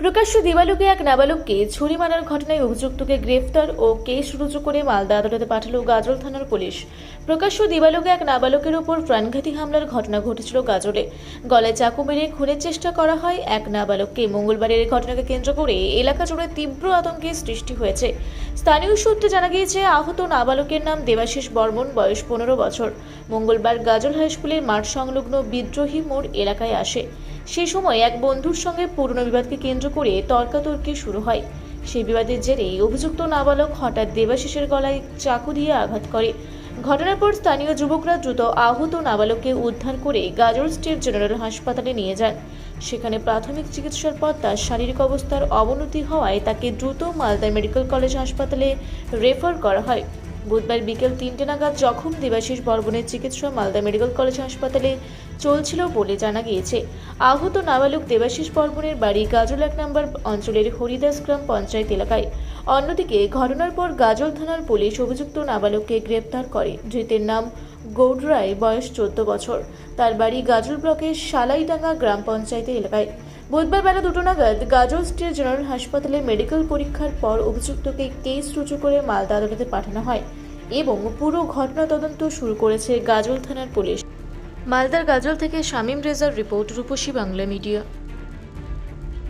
প্রকাশ্য দিবালোকে এক নাবালককে ছুরি মারার ঘটনায় অভিযুক্তকে গ্রেফতার ও কেস রুজু করে মালদা আদালতে পাঠালো গাজল থানার পুলিশ। প্রকাশ্য দিবালোকে এক নাবালকের উপর প্রাণঘাতী হামলার ঘটনা ঘটেছিল গাজলে। গলায় চাকু মেরে খুনের চেষ্টা করা হয় এক নাবালককে। মঙ্গলবারের এই ঘটনাকে কেন্দ্র করে এলাকা জুড়ে তীব্র আতঙ্কের সৃষ্টি হয়েছে। স্থানীয় সূত্রে জানা গিয়েছে, আহত নাবালকের নাম দেবাশিস বর্মন, বয়স 15 বছর। মঙ্গলবার গাজল হাই স্কুলের মাঠ সংলগ্ন বিদ্রোহী মোড় এলাকায় আসে। সেই সময় এক বন্ধুর সঙ্গে পুরনো বিবাদকে কেন্দ্র করে তর্কাতর্কি শুরু হয়। সেই বিবাদের জেরে অভিযুক্ত নাবালক হঠাৎ দেবাশিসের গলায় চাকু দিয়ে আঘাত করে। ঘটনার পর স্থানীয় যুবকরা দ্রুত আহত নাবালককে উদ্ধার করে গাজল স্টেট জেনারেল হাসপাতালে নিয়ে যান। সেখানে প্রাথমিক চিকিৎসার পর তার শারীরিক অবস্থার অবনতি হওয়ায় তাকে দ্রুত মালদা মেডিকেল কলেজ হাসপাতালে রেফার করা হয়। বুধবার বিকেল 3টে নাগাদ জখম দেবাশিস বর্মনের চিকিৎসা মালদা মেডিকেল কলেজ হাসপাতালে চলছিল বলে জানা গিয়েছে। আহত নাবালক দেবাশিস বর্মনের বাড়ি গাজল 1 নম্বর অঞ্চলের হরিদাস গ্রাম পঞ্চায়েত এলাকায়। অন্যদিকে ঘটনার পর গাজল থানার পুলিশ অভিযুক্ত নাবালককে গ্রেপ্তার করে। ধৃতের নাম গৌড রায়, বয়স 14 বছর। তার বাড়ি গাজল ব্লকের সালাইডাঙ্গা গ্রাম পঞ্চায়েত এলাকায়। বুধবার বেলা 2টো নাগাদ গাজল স্টেট জেনারেল হাসপাতালে মেডিকেল পরীক্ষার পর অভিযুক্তকে কেস রুজু করে মালদা আদালতে পাঠানো হয় এবং পুরো ঘটনা তদন্ত শুরু করেছে গাজল থানার পুলিশ। মালদার গাজল থেকে শামীম রেজার রিপোর্ট, রূপসী বাংলা মিডিয়া।